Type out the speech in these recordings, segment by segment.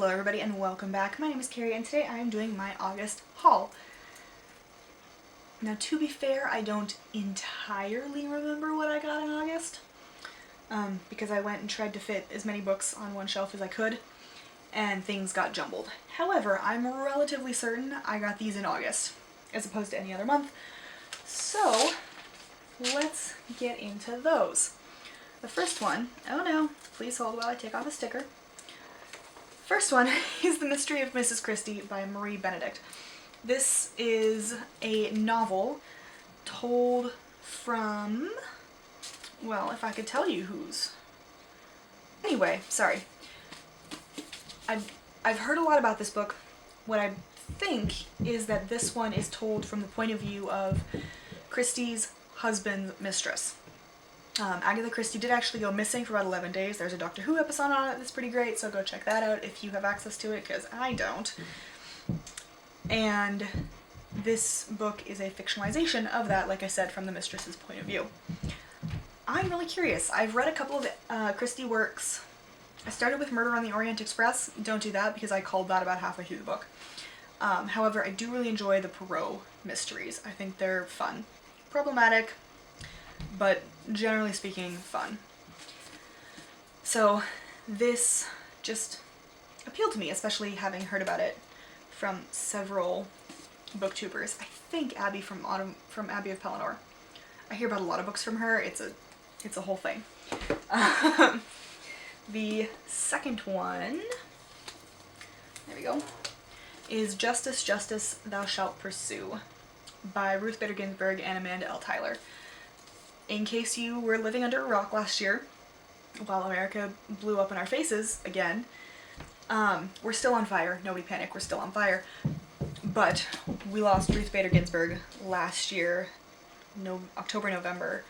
Hello everybody and welcome back. My name is Kari and today I am doing my August haul. Now to be fair, I don't entirely remember what I got in August because I went and tried to fit as many books on one shelf as I could and things got jumbled. However, I'm relatively certain I got these in August as opposed to any other month. So let's get into those. The first one, oh no, please hold while I take off a sticker. First one is The Mystery of Mrs Christie by Marie Benedict. This is a novel told from, well, if I could tell you whose. Anyway, sorry. I've heard a lot about this book. What I think is that this one is told from the point of view of Christie's husband's mistress. Agatha Christie did actually go missing for about 11 days. There's a Doctor Who episode on it that's pretty great, so go check that out if you have access to it, because I don't. And this book is a fictionalization of that, like I said, from the mistress's point of view. I'm really curious. I've read a couple of Christie works. I started with Murder on the Orient Express. Don't do that because I called that about halfway through the book. However, I do really enjoy the Poirot mysteries. I think they're fun. Problematic, but generally speaking, fun. So this just appealed to me, especially having heard about it from several booktubers. I think Abby from Abbey of Pelennor. I hear about a lot of books from her. It's a whole thing. The second one, there we go, is Justice, Justice, Thou Shalt Pursue by Ruth Bader Ginsburg and Amanda L. Tyler. In case you were living under a rock last year, while America blew up in our faces again, we're still on fire. Nobody panic, we're still on fire. But we lost Ruth Bader Ginsburg last year, October, November,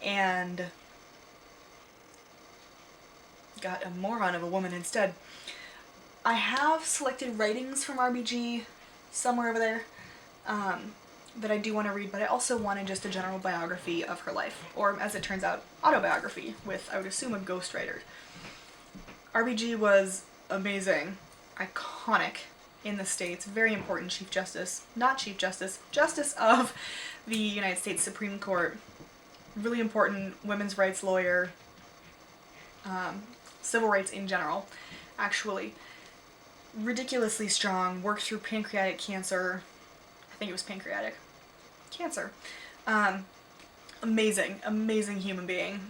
and got a moron of a woman instead. I have selected writings from RBG somewhere over there that I do want to read, but I also wanted just a general biography of her life, or as it turns out, autobiography with, I would assume, a ghostwriter. RBG was amazing, iconic in the States, very important Chief Justice, not Chief Justice, Justice of the United States Supreme Court, really important women's rights lawyer, civil rights in general, actually. Ridiculously strong, worked through pancreatic cancer. I think it was pancreatic cancer. Amazing human being.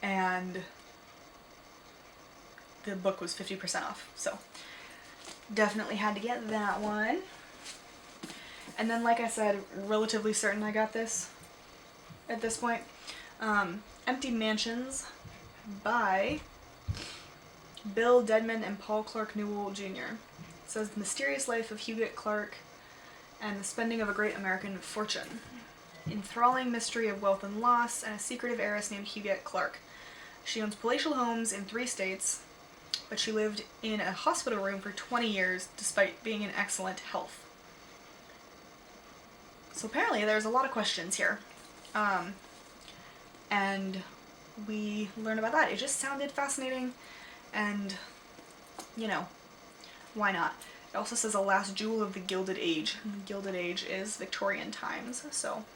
And the book was 50% off, so definitely had to get that one. And then, like I said, relatively certain I got this at this point. Empty Mansions by Bill Dedman and Paul Clark Newell Jr. It says the mysterious life of Huguette Clark and the spending of a great American fortune. Enthralling mystery of wealth and loss and a secretive heiress named Huguette Clark. She owns palatial homes in 3 states, but she lived in a hospital room for 20 years despite being in excellent health. So apparently there's a lot of questions here. And we learn about that. It just sounded fascinating. And, you know, why not? It also says a last jewel of the Gilded Age. The Gilded Age is Victorian times, so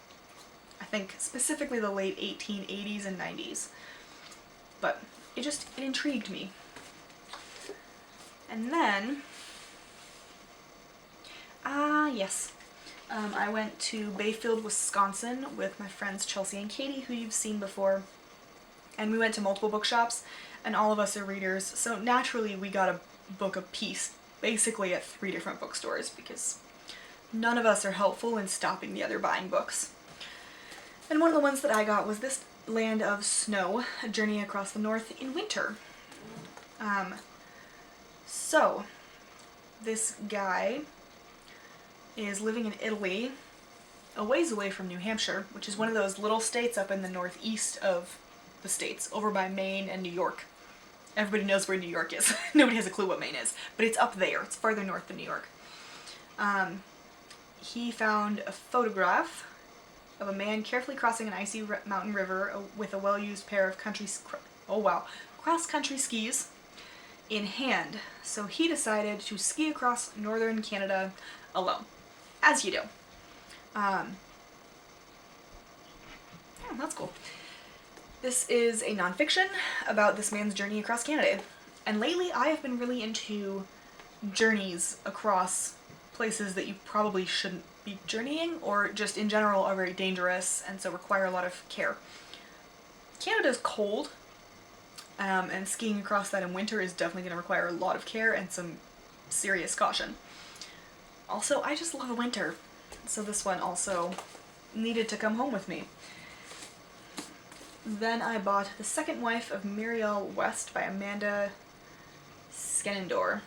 I think specifically the late 1880s and 90s. But it intrigued me. And then, yes. I went to Bayfield, Wisconsin with my friends Chelsea and Katie, who you've seen before. And we went to multiple bookshops, and all of us are readers, so naturally we got a book apiece, basically at 3 different bookstores, because none of us are helpful in stopping the other buying books. And one of the ones that I got was this Land of Snow, A Journey Across the North in Winter. So, this guy is living in Italy, a ways away from New Hampshire, which is one of those little states up in the northeast of the states, over by Maine and New York. Everybody knows where New York is. Nobody has a clue what Maine is, but it's up there. It's farther north than New York. He found a photograph of a man carefully crossing an icy mountain river with a well-used pair of cross-country skis in hand. So he decided to ski across northern Canada alone, as you do. Yeah, that's cool. This is a nonfiction about this man's journey across Canada. And lately I have been really into journeys across places that you probably shouldn't be journeying, or just in general are very dangerous and so require a lot of care. Canada's cold, and skiing across that in winter is definitely going to require a lot of care and some serious caution. Also, I just love winter, so this one also needed to come home with me. Then I bought The Second Wife of Muriel West by Amanda Skenendor,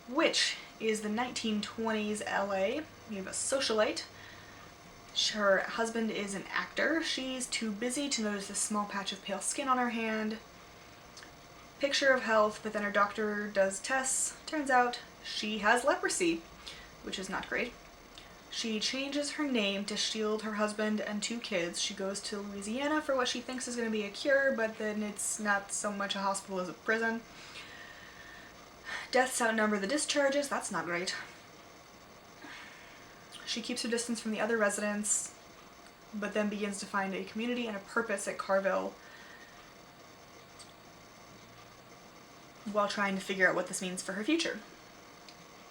which is the 1920s LA. You have a socialite. Her husband is an actor. She's too busy to notice a small patch of pale skin on her hand. Picture of health, but then her doctor does tests. Turns out she has leprosy, which is not great. She changes her name to shield her husband and 2 kids. She goes to Louisiana for what she thinks is going to be a cure, but then it's not so much a hospital as a prison. Deaths outnumber the discharges. That's not great. She keeps her distance from the other residents, but then begins to find a community and a purpose at Carville while trying to figure out what this means for her future.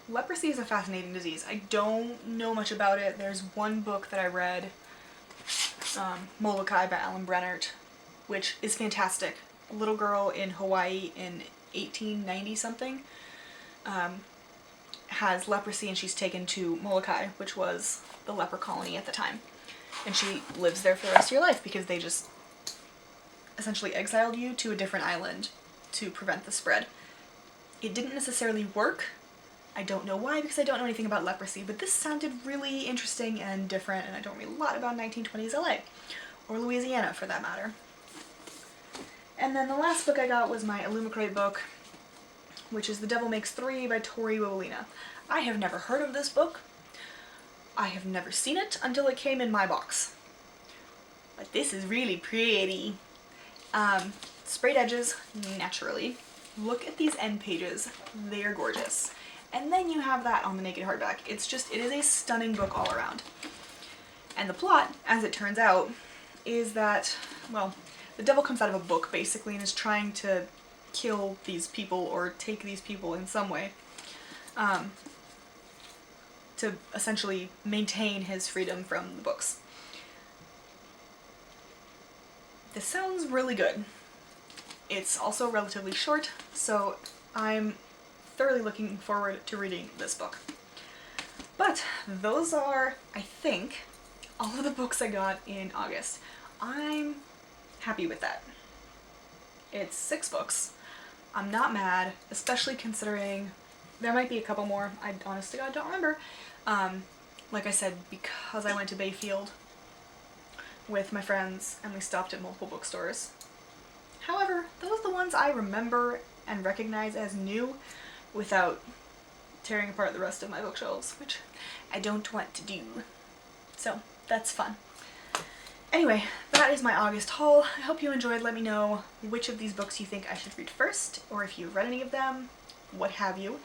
Leprosy is a fascinating disease. I don't know much about it. There's one book that I read, Molokai by Alan Brennert, which is fantastic. A little girl in Hawaii in 1890 something has leprosy, and she's taken to Molokai, which was the leper colony at the time. And she lives there for the rest of your life because they just essentially exiled you to a different island to prevent the spread. It didn't necessarily work. I don't know why, because I don't know anything about leprosy, but this sounded really interesting and different, and I don't read a lot about 1920s LA, or Louisiana for that matter. And then the last book I got was my Illumicrate book, which is The Devil Makes Three by Tori Wowalina. I have never heard of this book. I have never seen it until it came in my box. But this is really pretty. Sprayed edges, naturally. Look at these end pages. They are gorgeous. And then you have that on the naked hardback. It is a stunning book all around. And the plot, as it turns out, is that, well, the devil comes out of a book, basically, and is trying to kill these people or take these people in some way to essentially maintain his freedom from the books. This sounds really good. It's also relatively short, so I'm thoroughly looking forward to reading this book. But those are, I think, all of the books I got in August. I'm happy with that. It's 6 books. I'm not mad, especially considering there might be a couple more. I honest to God don't remember. Like I said, because I went to Bayfield with my friends and we stopped at multiple bookstores. However, those are the ones I remember and recognize as new without tearing apart the rest of my bookshelves, which I don't want to do. So that's fun. Anyway, that is my August haul. I hope you enjoyed. Let me know which of these books you think I should read first, or if you've read any of them, what have you,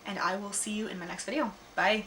and I will see you in my next video. Bye!